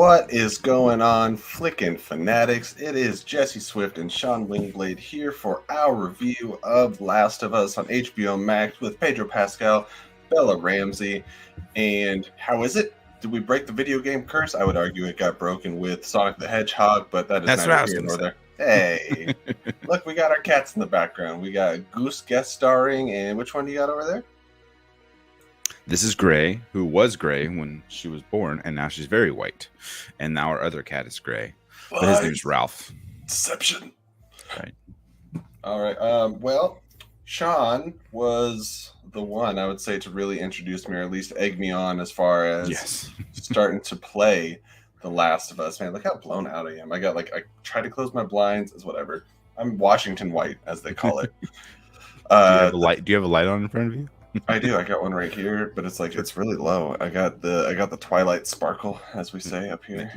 What is going on, Flickin' Fanatics? It is Jesse Swift and Sean Wingblade here for our review of Last of Us on HBO Max with Pedro Pascal, Bella Ramsey, and how is it? Did we break the video game curse? I would argue it got broken with Sonic the Hedgehog, but that is That's what I neither was here gonna nor say. there. Hey, look, we got our cats in the background. We got Goose guest starring, and which one do you got over there? This is Gray, who was gray when she was born, and now she's very white. And now our other cat is gray, but his name is Ralph. Deception. Right. All right. Well, Sean was the one, I would say, to really introduce me, or at least egg me on as far as starting to play The Last of Us. Man, look how blown out I am. I try to close my blinds, it's whatever. I'm Washington White, as they call it. Do you have a light? Do you have a light on in front of you? I do. I got one right here, but it's really low. I got the Twilight sparkle, as we say up here.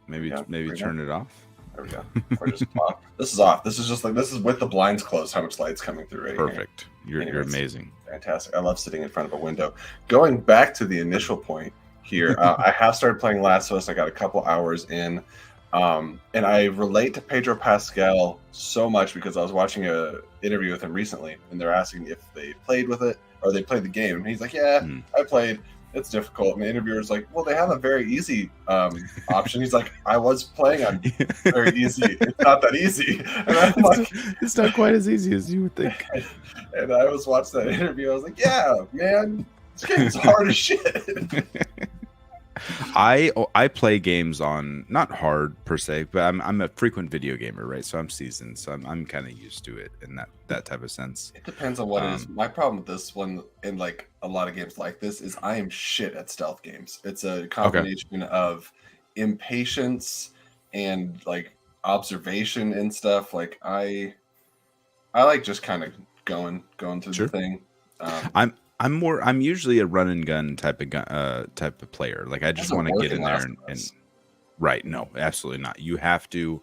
Maybe turn it off. There we go. Or just off. This is off. This is with the blinds closed. How much light's coming through right Perfect. here. You're amazing. Fantastic. I love sitting in front of a window. Going back to the initial point here, I have started playing Last of Us. I got a couple hours in. And I relate to Pedro Pascal so much because I was watching an interview with him recently, and they're asking if they played with it or they played the game. And he's like, yeah, I played. It's difficult. And the interviewer's like, well, they have a very easy option. He's like, I was playing on very easy. It's not that easy. And I'm like, it's not quite as easy as you would think. And I was watching that interview. I was like, yeah, man, this game's hard as shit. I play games on not hard per se, but I'm a frequent video gamer, right? So I'm seasoned, so I'm kind of used to it in that type of sense. It depends on what it is. My problem with this one, and like a lot of games like this, is I am shit at stealth games. It's a combination of impatience and like observation and stuff. Like I like just kind of going through the thing. I'm usually a run and gun type of player. Like I just want to get in there and right. No, absolutely not. You have to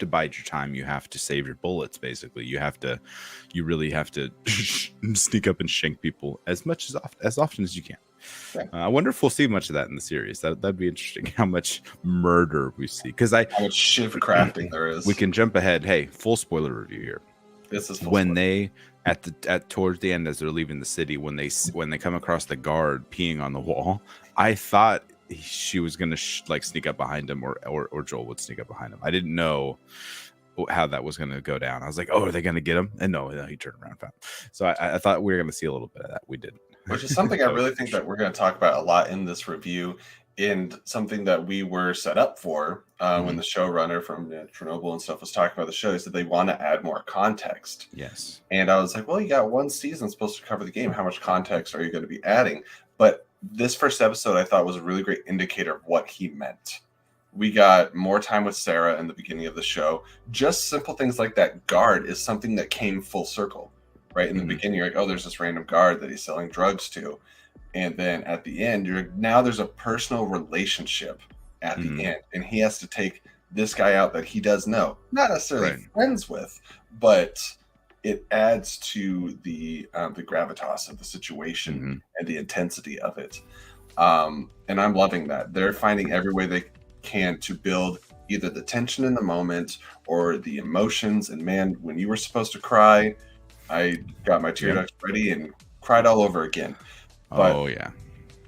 bide your time. You have to save your bullets. Basically, you really have to sneak up and shank people as often as you can. Okay. I wonder if we'll see much of that in the series. That'd be interesting. How much murder we see? How much shiv crafting there is. We can jump ahead. Hey, full spoiler review here. This is when they towards the end as they're leaving the city, when they come across the guard peeing on the wall, I thought she was gonna sneak up behind him, or Joel would sneak up behind him. I didn't know how that was gonna go down. I was like, oh, are they gonna get him? And no, he turned around and found him. So I thought we were gonna see a little bit of that. We didn't. Which is something I really think that we're going to talk about a lot in this review, and something that we were set up for when the showrunner from Chernobyl and stuff was talking about the show. Is that they want to add more context. Yes. And I was like, well, you got one season supposed to cover the game. How much context are you going to be adding? But this first episode I thought was a really great indicator of what he meant. We got more time with Sarah in the beginning of the show. Just simple things like that guard is something that came full circle. Right in the beginning, you're like, oh, there's this random guard that he's selling drugs to. And then at the end, there's a personal relationship at the end. And he has to take this guy out that he does know. Not necessarily friends with, but it adds to the gravitas of the situation and the intensity of it. And I'm loving that. They're finding every way they can to build either the tension in the moment or the emotions. And man, when you were supposed to cry, I got my tear ducts ready and cried all over again. But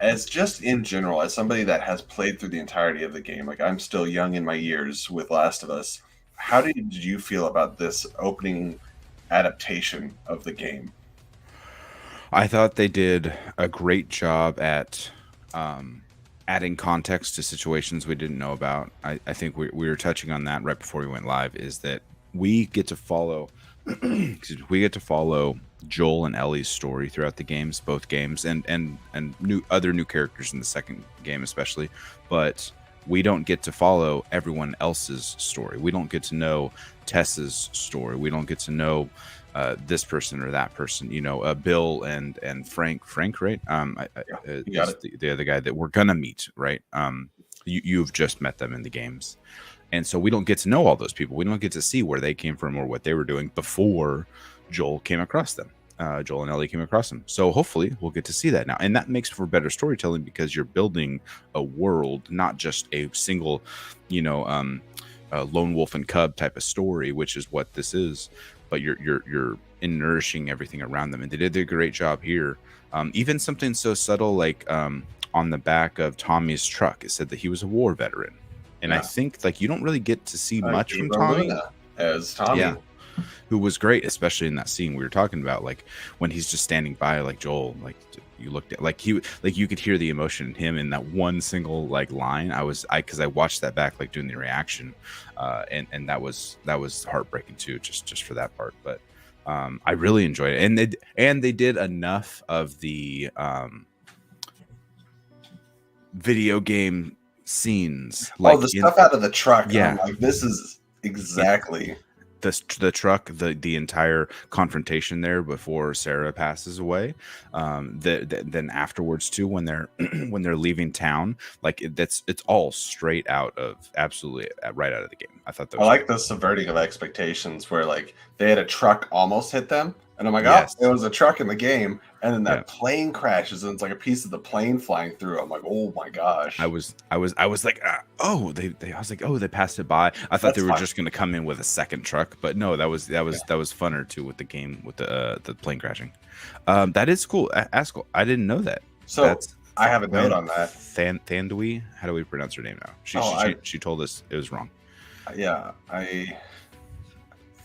as just in general, as somebody that has played through the entirety of the game, like I'm still young in my years with Last of Us, how did you feel about this opening adaptation of the game? I thought they did a great job at adding context to situations we didn't know about. I think we were touching on that right before we went live, is that we get to follow Joel and Ellie's story throughout the games, both games, and other new characters in the second game especially, but we don't get to follow everyone else's story. We don't get to know Tessa's story. We don't get to know this person or that person. Bill and Frank, right? The other guy that we're gonna meet, right? You've just met them in the games. And so we don't get to know all those people. We don't get to see where they came from or what they were doing before Joel came across them. Joel and Ellie came across him. So hopefully we'll get to see that now, and that makes for better storytelling because you're building a world, not just a single, lone wolf and cub type of story, which is what this is. But you're nourishing everything around them, and they did a great job here. Even something so subtle like on the back of Tommy's truck, it said that he was a war veteran, and I think like you don't really get to see much from Tommy Luna as Tommy. Yeah. Who was great, especially in that scene we were talking about, like when he's just standing by, like Joel, like you looked at, like you could hear the emotion in him in that one single like line. Because I watched that back, like doing the reaction, and that was heartbreaking too, just for that part. But I really enjoyed it, and they did enough of the video game scenes, like the stuff out of the truck. Yeah, I'm like, this is exactly. The truck, the entire confrontation there before Sarah passes away, then afterwards too, when they're when they're leaving town, like it's all straight out of absolutely right out of the game. I thought that was I like the subverting of expectations where like they had a truck almost hit them, and I'm like, Yes. oh, it was a truck in the game, and then that plane crashes, and it's like a piece of the plane flying through. I'm like, oh my gosh. I was like, oh, I was like, oh, they passed it by. I thought they were just going to come in with a second truck, but no, that was funner too with the game with the plane crashing. That is cool. Askell, I didn't know that. So I have a note on that. Thandui, how do we pronounce her name now? She told us it was wrong. Yeah,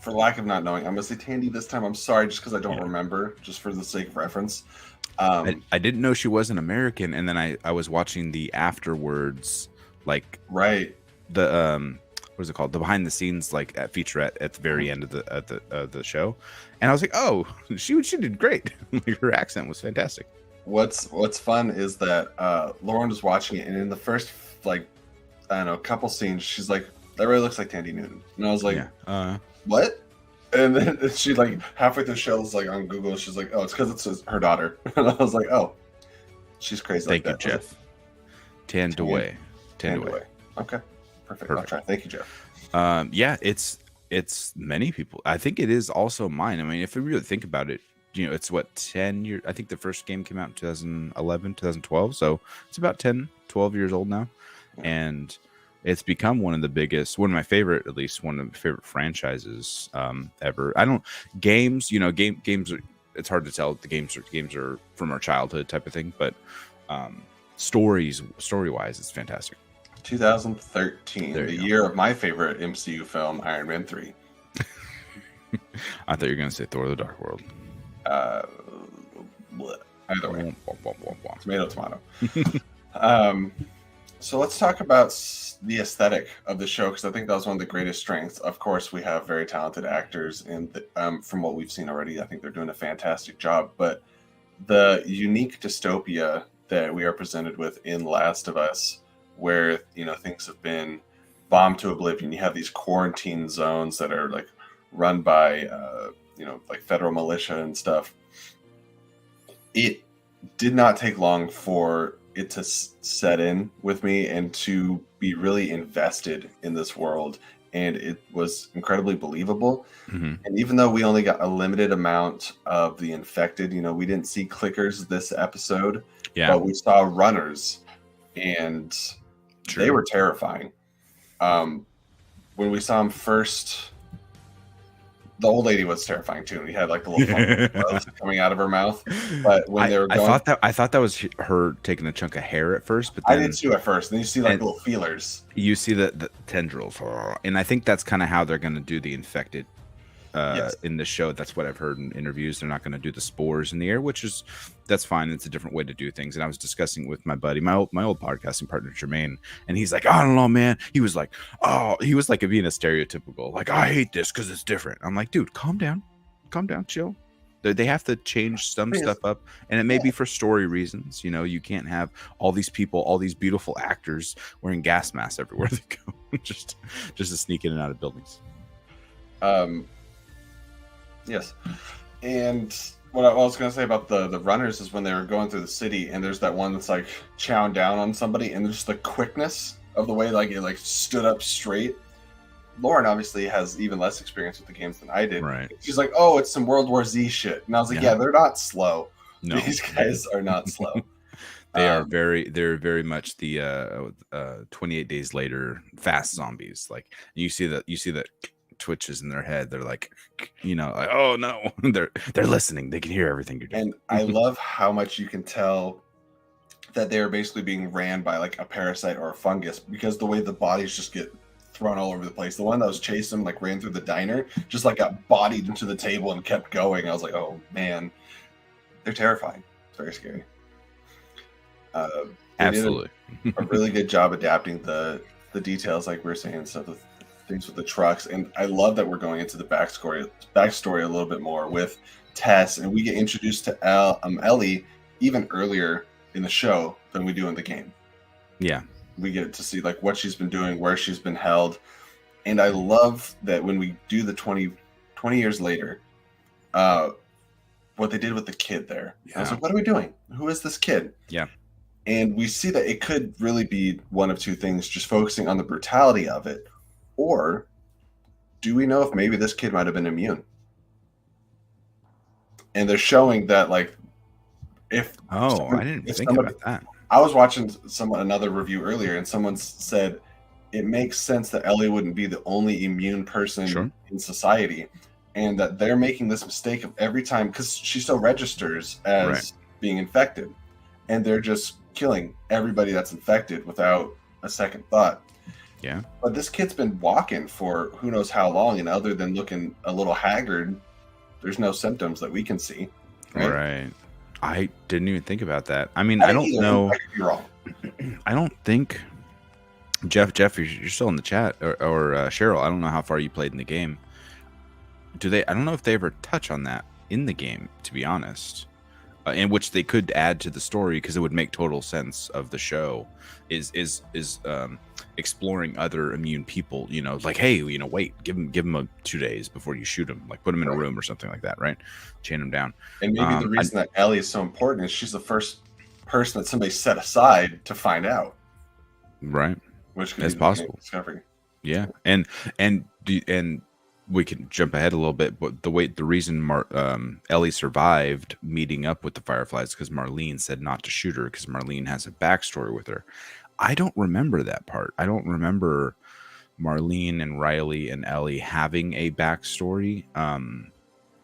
for lack of not knowing, I'm gonna say Tandy this time. I'm sorry, just because I don't remember, just for the sake of reference. I didn't know she wasn't American, and then I was watching the afterwards, like the what is it called, the behind the scenes like featurette at the very end of the show, and I was like, oh, she did great. Like, her accent was fantastic. What's fun is that Lauren was watching it, and in the first like I don't know couple scenes, she's like, that really looks like Tandy Newton, and I was like, what? And then she like halfway through the show was like on Google, she's like, oh, it's because it's her daughter. And I was like, oh, she's crazy. Thank you, Jeff. Tandaway. Okay, perfect. I'll try. Thank you, Jeff. Yeah, it's many people. I think it is also mine. I mean, if we really think about it, it's what, 10 years. I think the first game came out in 2011, 2012. So it's about 10, 12 years old now. Yeah. And it's become one of my favorite franchises ever. Games are, it's hard to tell. The games are from our childhood type of thing, but story wise, it's fantastic. 2013, the year of my favorite MCU film, Iron Man 3. I thought you were going to say Thor: The Dark World. Either way, tomato. So let's talk about the aesthetic of the show, because I think that was one of the greatest strengths. Of course, we have very talented actors, and from what we've seen already, I think they're doing a fantastic job. But the unique dystopia that we are presented with in Last of Us, where things have been bombed to oblivion. You have these quarantine zones that are like run by like federal militia and stuff. It did not take long for it to set in with me and to be really invested in this world, and it was incredibly believable. Mm-hmm. And even though we only got a limited amount of the infected, we didn't see clickers this episode, but we saw runners, and they were terrifying. When we saw them first, the old lady was terrifying too, and we had like the little buzz coming out of her mouth. But when they were going, I thought that was her taking a chunk of hair at first, but then, I did too at first. Then you see like little feelers. You see the tendrils, and I think that's kind of how they're going to do the infected in the show. That's what I've heard in interviews. They're not going to do the spores in the air, that's fine. It's a different way to do things. And I was discussing with my buddy, my old podcasting partner Jermaine, and he's like, I don't know, man. He was like being a stereotypical, like, I hate this because it's different. I'm like, dude, calm down, chill. They have to change some stuff up, and it may be for story reasons. You can't have all these people, all these beautiful actors wearing gas masks everywhere they go, just to sneak in and out of buildings. Yes. And what I was going to say about the runners is when they were going through the city, and there's that one that's like chowing down on somebody, and just the quickness of the way like it like stood up straight. Lauren obviously has even less experience with the games than I did. Right. She's like, "Oh, it's some World War Z shit," and I was like, "Yeah, they're not slow. No. These guys are not slow." They're very much the 28 days later fast zombies. Like you see that twitches in their head. They're like, like, oh no, they're listening. They can hear everything you're doing. And I love how much you can tell that they're basically being ran by like a parasite or a fungus, because the way the bodies just get thrown all over the place. The one that was chasing like ran through the diner, just like got bodied into the table and kept going. I was like, oh man, they're terrifying. It's very scary. Absolutely. A really good job adapting the details, like we were saying, so the things with the trucks. And I love that we're going into the backstory a little bit more with Tess, and we get introduced to Ellie even earlier in the show than we do in the game. Yeah. We get to see like what she's been doing, where she's been held. And I love that when we do the 20 years later, what they did with the kid there. Yeah. I was like, what are we doing? Who is this kid? Yeah. And we see that it could really be one of two things, just focusing on the brutality of it. Or do we know if maybe this kid might have been immune? And they're showing that like, I didn't think about that. I was watching another review earlier, and someone said it makes sense that Ellie wouldn't be the only immune person in society, and that they're making this mistake of every time, because she still registers as being infected, and they're just killing everybody that's infected without a second thought. Yeah. But this kid's been walking for who knows how long, and other than looking a little haggard, there's no symptoms that we can see. Right. I didn't even think about that. I mean, I don't know. I could be wrong. I don't think Jeff, you're still in the chat, or Cheryl. I don't know how far you played in the game. I don't know if they ever touch on that in the game, to be honest. In which they could add to the story, because it would make total sense of the show. Is exploring other immune people, like, hey, wait, give him 2 days before you shoot him, like put him in a room or something like that, right? Chain him down. And maybe the reason that Ellie is so important is she's the first person that somebody set aside to find out, right? Which could be possible discovery. Yeah, and we can jump ahead a little bit, but the reason Ellie survived meeting up with the Fireflies because Marlene said not to shoot her, because Marlene has a backstory with her. I don't remember that part. I don't remember Marlene and Riley and Ellie having a backstory.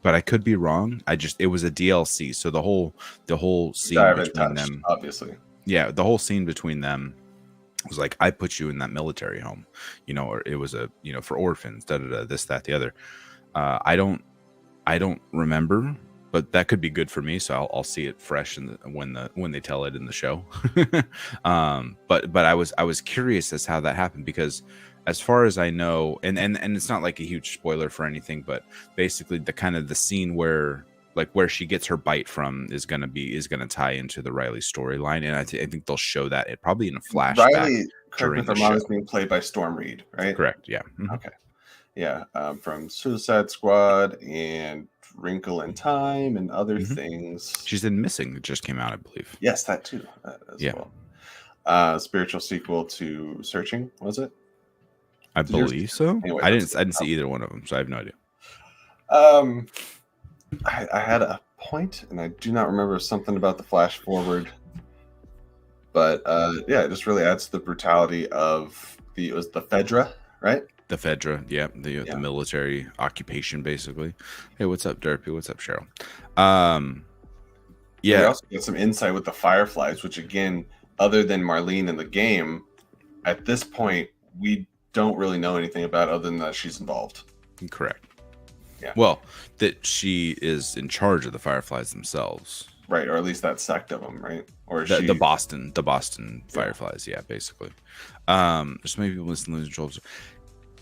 But I could be wrong. It was a DLC, so the whole scene between them, obviously. Yeah, the whole scene between them was like, I put you in that military home, or it was a, for orphans, this, that, the other. I don't remember, but that could be good for me. So I'll see it fresh when they tell it in the show. But I was curious as how that happened, because as far as I know, and it's not like a huge spoiler for anything, but basically the scene where she gets her bite from is gonna tie into the Riley storyline, and I think they'll show that it probably in a flashback. Riley, correct me if I'm wrong, is being played by Storm Reed, right? Correct. Yeah. Mm-hmm. Okay. Yeah. From Suicide Squad and Wrinkle in Time and other things. She's in Missing. It just came out, I believe. Yes, that too. As well. Spiritual sequel to Searching, was it? I believe so. Anyway, I didn't see either one of them, so I have no idea. I had a point, and I do not remember something about the flash forward. But it just really adds to the brutality of it was the Fedra, right? The Fedra, the military occupation, basically. Hey, what's up, Derpy? What's up, Cheryl? We also get some insight with the Fireflies, which again, other than Marlene in the game, at this point, we don't really know anything about other than that she's involved. Correct. Yeah. Well, that she is in charge of the Fireflies themselves. Right, or at least that sect of them, right? Or the Boston Fireflies, basically. There's maybe people listening to controls.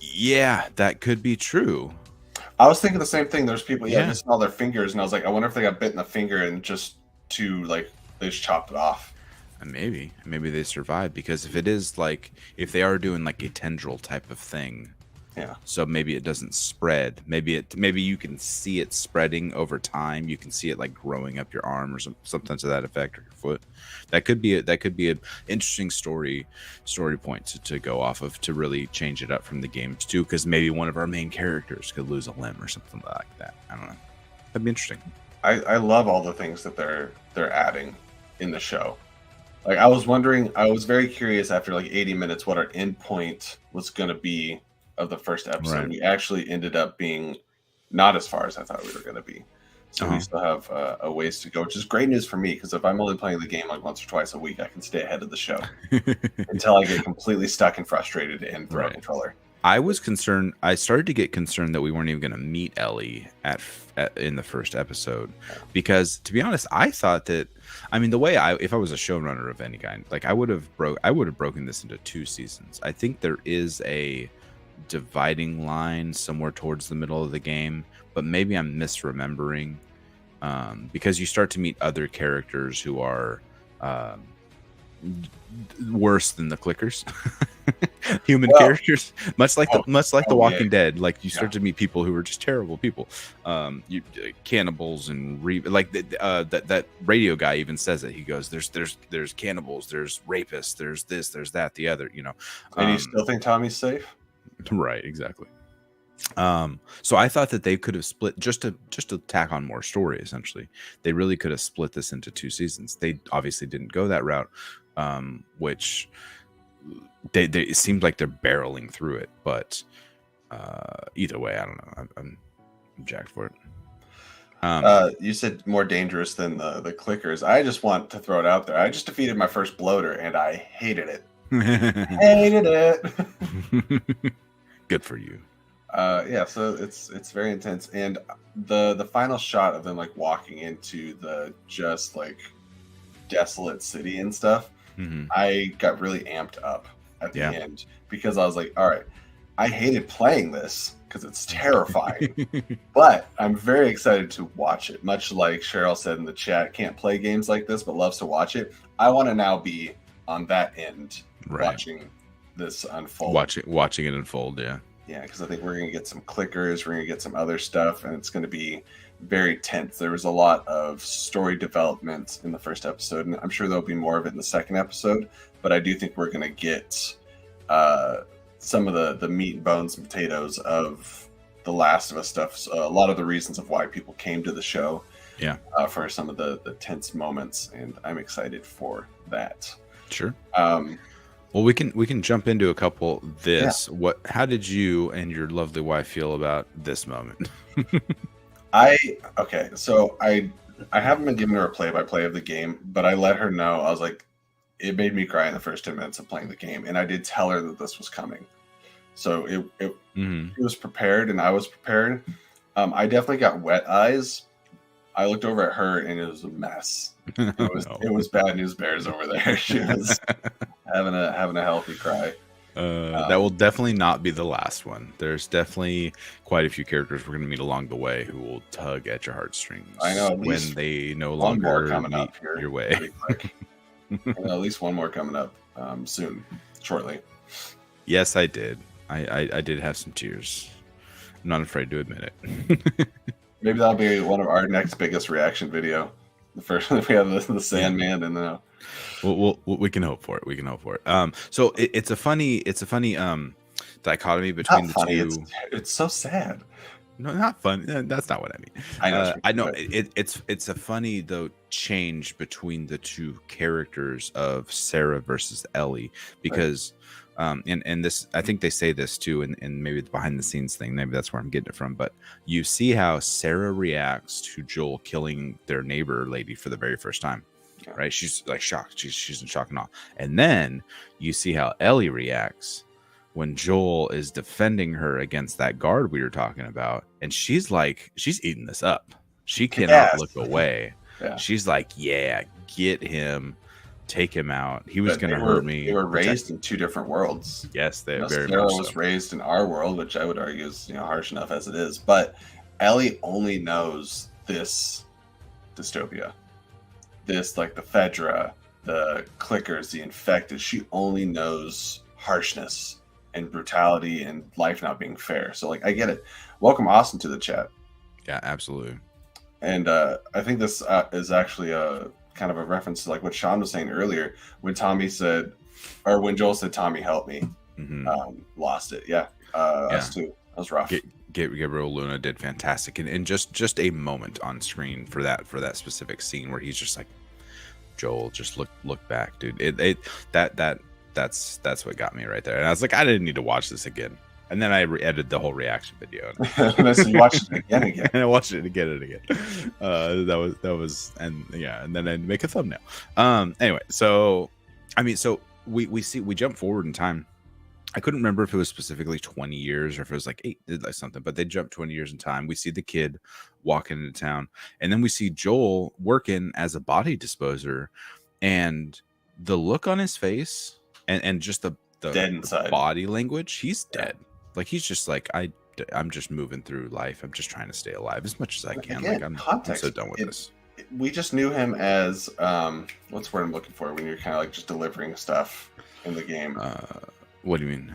Yeah, that could be true. I was thinking the same thing. There's people, missing all their fingers, and I was like, I wonder if they got bit in the finger and they just chopped it off. And maybe they survived, because if it is if they are doing like a tendril type of thing, Yeah. So maybe it doesn't spread. Maybe you can see it spreading over time. You can see it like growing up your arm or something to that effect, or your foot. That could be a interesting story point to go off of, to really change it up from the games too. Because maybe one of our main characters could lose a limb or something like that. I don't know. That'd be interesting. I love all the things that they're adding in the show. Like I was very curious after like 80 minutes what our end point was going to be of the first episode. Right. We actually ended up being not as far as I thought we were going to be. So we still have a ways to go, which is great news for me, because if I'm only playing the game like once or twice a week, I can stay ahead of the show until I get completely stuck and frustrated and throw a controller. I was concerned. I started to get concerned that we weren't even going to meet Ellie in the first episode, because to be honest, I thought that. I mean, the way if I was a showrunner of any kind, like I would have broken this into 2 seasons. I think there is a dividing line somewhere towards the middle of the game, but maybe I'm misremembering, because you start to meet other characters who are worse than the clickers. Human characters, much like the Walking Dead. Like you start to meet people who are just terrible people, cannibals and that radio guy even says it. He goes, there's cannibals, there's rapists, there's this, there's that, the other, you know. And you still think Tommy's safe? Right, exactly. So I thought that they could have split just to tack on more story. Essentially, they really could have split this into 2 seasons. They obviously didn't go that route, which they it seems like they're barreling through it. But either way, I don't know. I'm jacked for it. You said more dangerous than the clickers. I just want to throw it out there. I just defeated my first bloater, and I hated it. Hated it. Good for you. Yeah, so it's very intense, and the final shot of them like walking into the just like desolate city and stuff, I got really amped up at the end, because I was like, all right, I hated playing this because it's terrifying, but I'm very excited to watch it. Much like Cheryl said in the chat, can't play games like this but loves to watch it. I want to now be on that end, watching this unfold, watching it unfold. Yeah, because I think we're going to get some clickers, we're going to get some other stuff, and it's going to be very tense. There was a lot of story development in the first episode, and I'm sure there'll be more of it in the second episode, but I do think we're going to get some of the meat and bones and potatoes of the Last of Us stuff. So a lot of the reasons of why people came to the show, for some of the tense moments, and I'm excited for that. Sure. Well, we can jump into a couple. How did you and your lovely wife feel about this moment? So I haven't been giving her a play-by-play of the game, but I let her know. I was like, it made me cry in the first 10 minutes of playing the game, and I did tell her that this was coming. So it was prepared, and I was prepared. I definitely got wet eyes. I looked over at her, and it was a mess. It was bad news bears over there. She was having a healthy cry. That will definitely not be the last one. There's definitely quite a few characters we're going to meet along the way who will tug at your heartstrings. I know, when they no longer coming meet up here your way. At least one more coming up shortly. Yes, I did. I did have some tears. I'm not afraid to admit it. Maybe that'll be one of our next biggest reaction video. The first one we have the Sandman, and then we can hope for it. So it's a funny dichotomy between the two. It's so sad. No, not fun. That's not what I mean. I know. It's a funny though change between the two characters of Sarah versus Ellie, because and this, I think they say this too, and maybe the behind the scenes thing, maybe that's where I'm getting it from. But you see how Sarah reacts to Joel killing their neighbor lady for the very first time. Right? She's like shocked. She's in shock and awe. And then you see how Ellie reacts when Joel is defending her against that guard we were talking about, and she's eating this up. She cannot look away. She's like, yeah, get him, take him out. He was going to hurt me. They were raised in 2 different worlds. Yes, they very Sarah much so. Was raised in our world, which I would argue is harsh enough as it is. But Ellie only knows this dystopia, this like the Fedra, the clickers, the infected. She only knows harshness and brutality and life not being fair. So like I get it. Welcome Austin to the chat. Yeah, absolutely. And I think this is actually a kind of a reference to like what Sean was saying earlier when Tommy said, or when Joel said, "Tommy, help me." Lost it. Yeah. Us too. That was rough. Gabriel Luna did fantastic, and just a moment on screen for that specific scene where he's just like, Joel, just look back, dude. That's what got me right there. And I was like, I didn't need to watch this again. And then I edited the whole reaction video. And so you watched it again. And I watched it again and again. That was, and yeah, and then I make a thumbnail. Anyway, so I mean, so we jump forward in time. I couldn't remember if it was specifically 20 years or if it was like 8 or something, but they jumped 20 years in time. We see the kid walking into town, and then we see Joel working as a body disposer, and the look on his face and just the dead inside body language, he's dead. Like he's just like, I'm just moving through life. I'm just trying to stay alive as much as I can. Again, I'm so done with this. We just knew him as what's the word I'm looking for when you're kind of like just delivering stuff in the game. What do you mean?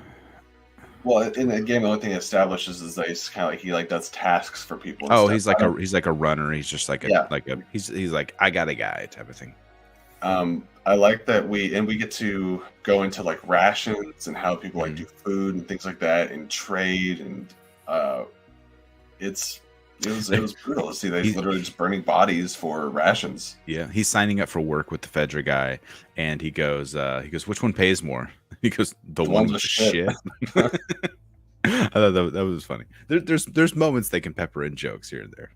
Well, in the game, the only thing it establishes is that he's kind of like he like does tasks for people. Oh, he's like a runner. He's just like he's like I got a guy type of thing. I like that we get to go into like rations and how people like do food and things like that and trade, and it was brutal to see that he's literally just burning bodies for rations. Yeah, he's signing up for work with the Fedra guy, and he goes, which one pays more? He goes, the one with shit. I thought that was funny. There's moments they can pepper in jokes here and there,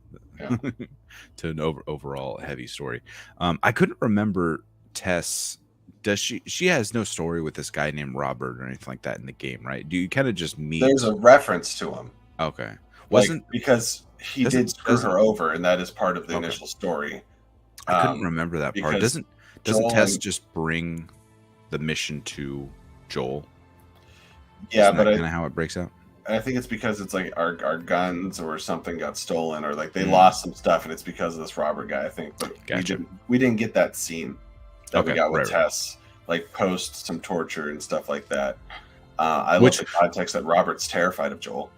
to an overall heavy story. I couldn't remember Tess. Does she has no story with this guy named Robert or anything like that in the game, right? Do you kind of just meet? There's a reference to him. Okay, wasn't because he did screw her over, and that is part of the initial story. I couldn't remember that part. Doesn't Tess just bring the mission to Joel? Yeah, but kind of how it breaks out. I think it's because it's like our guns or something got stolen, or like they lost some stuff, and it's because of this Robert guy. I think, but we didn't get that scene that we got with Tess, like post some torture and stuff like that. I love the context that Robert's terrified of Joel.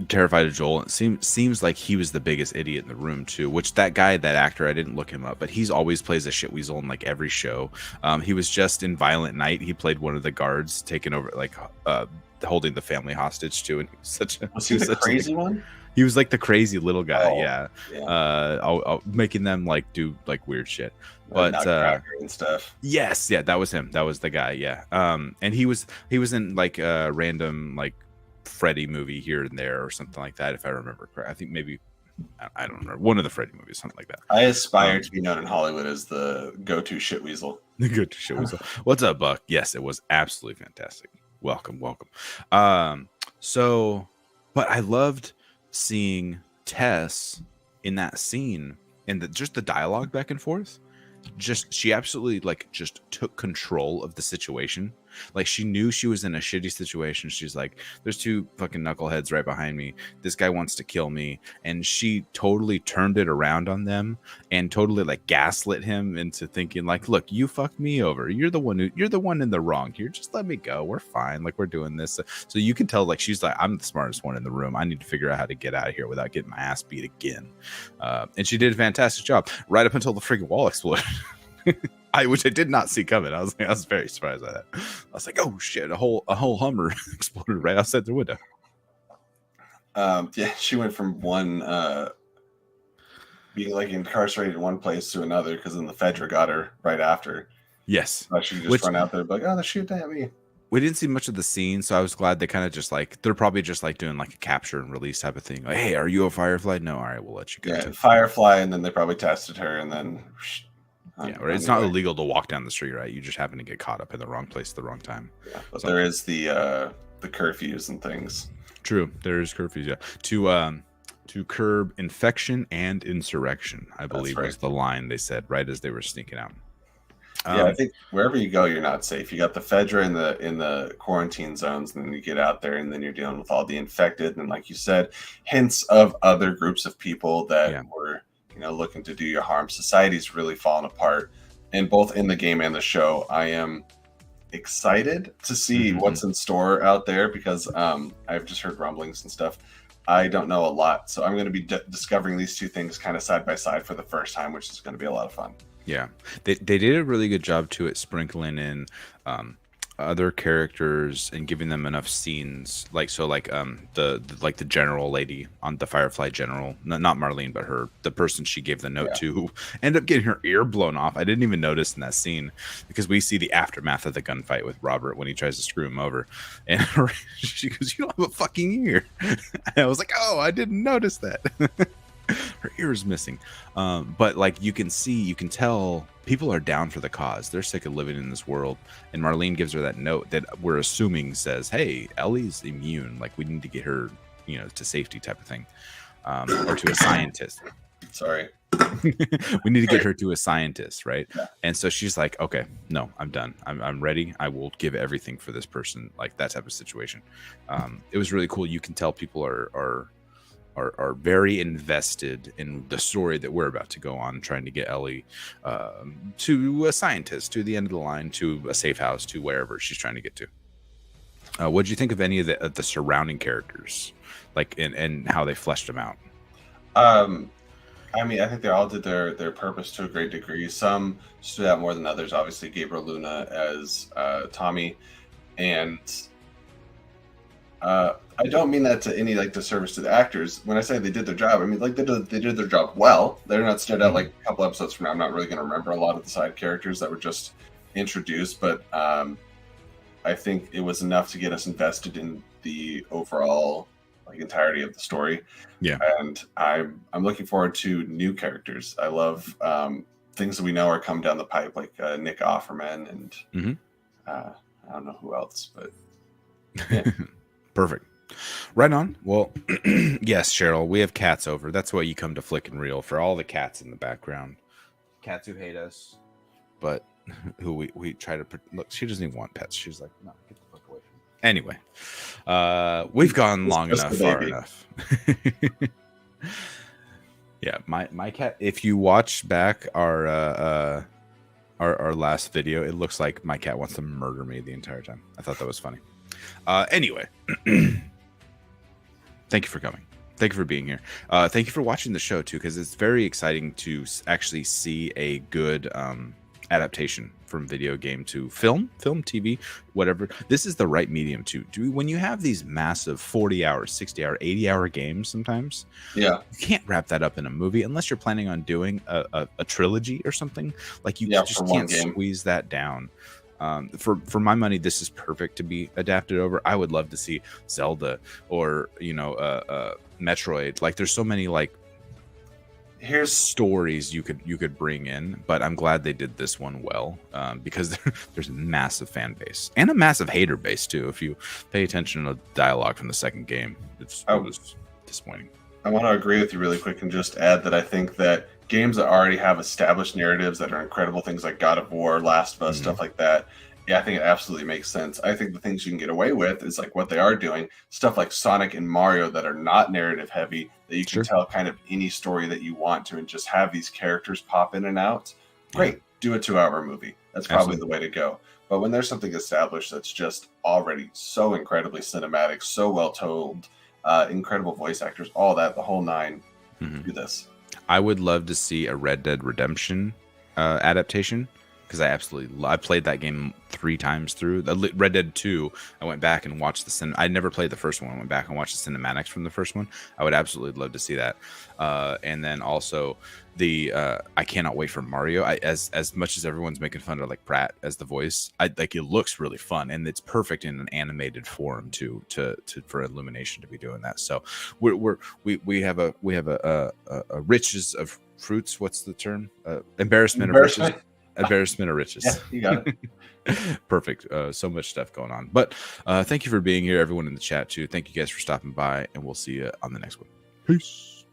Terrified of Joel. It seems like he was the biggest idiot in the room too. Which that actor, I didn't look him up, but he's always plays a shit weasel in like every show. He was just in Violent Night. He played one of the guards taking over, like holding the family hostage too. And he was such a the crazy one. He was like the crazy little guy. Making them like do like weird shit. But and stuff. Yes, yeah, that was him. That was the guy. Yeah. And he was in like a random like Freddy movie here and there or something like that, if I remember correct. I think maybe I don't remember, one of the Freddy movies, something like that. I aspire to be known in Hollywood as the go-to shit weasel. The go-to shit weasel. What's up, Buck? Yes, it was absolutely fantastic. Welcome. So, but I loved seeing Tess in that scene and just the dialogue back and forth. She absolutely like just took control of the situation. Like she knew she was in a shitty situation. She's like, there's two fucking knuckleheads right behind me. This guy wants to kill me. And she totally turned it around on them and totally like gaslit him into thinking like, look, you fucked me over. You're the one in the wrong here. Just let me go. We're fine. Like we're doing this. So you can tell like she's like, I'm the smartest one in the room. I need to figure out how to get out of here without getting my ass beat again. And she did a fantastic job right up until the freaking wall exploded. Which I did not see coming. I was very surprised by that. I was like, oh shit, a whole Hummer exploded right outside the window. Yeah, she went from one being like incarcerated in one place to another because then the Fedra got her right after. Yes. She just run out there like, oh, they're shooting at me. We didn't see much of the scene, so I was glad they kind of just like, they're probably just like doing like a capture and release type of thing. Like, hey, are you a Firefly? No, all right, we'll let you go. Yeah, Firefly, and then they probably tested her, and then yeah, right. It's not illegal to walk down the street, right? You just happen to get caught up in the wrong place at the wrong time. Yeah, but there is the curfews and things. True, there is curfews. Yeah, to curb infection and insurrection, I believe was the line they said right as they were sneaking out. Yeah, I think wherever you go, you're not safe. You got the Fedra in the quarantine zones, and then you get out there, and then you're dealing with all the infected, and like you said, hints of other groups of people that were looking to do you harm. Society's really fallen apart, and both in the game and the show, I am excited to see what's in store out there because I've just heard rumblings and stuff. I don't know a lot, so I'm going to be discovering these two things kind of side by side for the first time, which is going to be a lot of fun. Yeah, they did a really good job to it, sprinkling in other characters and giving them enough scenes, like the general lady on the Firefly general, not Marlene, but the person she gave the note to, who ended up getting her ear blown off. I didn't even notice in that scene because we see the aftermath of the gunfight with Robert when he tries to screw him over, and she goes, "You don't have a fucking ear." And I was like, "Oh, I didn't notice that." Her ear is missing. But like you can tell people are down for the cause. They're sick of living in this world. And Marlene gives her that note that we're assuming says, "Hey, Ellie's immune. Like we need to get her, to safety," type of thing, or to a scientist. Sorry. We need to get her to a scientist, right? Yeah. And so she's like, "Okay, no, I'm done. I'm ready. I will give everything for this person." Like that type of situation. It was really cool. You can tell people are very invested in the story that we're about to go on, trying to get Ellie to a scientist, to the end of the line, to a safe house, to wherever she's trying to get to. What did you think of any of the surrounding characters, like and how they fleshed them out? I mean, I think they all did their purpose to a great degree. Some stood out more than others. Obviously, Gabriel Luna as Tommy, and I don't mean that to any disservice to the actors. When I say they did their job, I mean they did their job well. They're not stood out. Like a couple episodes from now, I'm not really going to remember a lot of the side characters that were just introduced, but I think it was enough to get us invested in the overall entirety of the story. Yeah, and I'm looking forward to new characters. I love things that we know are coming down the pipe, like Nick Offerman and I don't know who else, but yeah. Perfect. Right on. Well, yes, Cheryl, we have cats over. That's why you come to Flick and Reel, for all the cats in the background. Cats who hate us, but who we try to look. She doesn't even want pets. She's like, "No, get the fuck away from me." Anyway, we've gone long enough, far enough. Yeah, my cat. If you watch back our last video, it looks like my cat wants to murder me the entire time. I thought that was funny. Anyway, thank you for coming. Thank you for being here. Thank you for watching the show too, because it's very exciting to actually see a good adaptation from video game to film, TV, whatever. This is the right medium to do. When you have these massive 40-hour, 60-hour, 80-hour games, sometimes you can't wrap that up in a movie unless you're planning on doing a trilogy or something. Like you just can't squeeze that down. For my money, this is perfect to be adapted over. I would love to see Zelda or Metroid. Like there's so many here's stories you could bring in, but I'm glad they did this one well, because there's a massive fan base and a massive hater base too. If you pay attention to the dialogue from the second game, it was disappointing. I want to agree with you really quick and just add that I think that games that already have established narratives that are incredible, things like God of War, Last of Us, stuff like that, I think it absolutely makes sense. I think the things you can get away with is what they are doing, stuff like Sonic and Mario that are not narrative heavy, that you can tell kind of any story that you want to and just have these characters pop in and out. Great, do a 2-hour movie. That's probably the way to go. But when there's something established that's just already so incredibly cinematic, so well told, incredible voice actors, all that, the whole nine, do this. I would love to see a Red Dead Redemption adaptation, because I played that game 3 times through. The Red Dead 2, I went back and watched I never played the first one. I went back and watched the cinematics from the first one. I would absolutely love to see that. And then also I cannot wait for Mario. As much as everyone's making fun of Pratt as the voice, it looks really fun, and it's perfect in an animated form for Illumination to be doing that. So we have a riches of fruits. What's the term? Embarrassment of riches. Embarrassment of riches. Yeah, you got it. Perfect. So much stuff going on. But thank you for being here, everyone in the chat too. Thank you guys for stopping by, and we'll see you on the next one. Peace.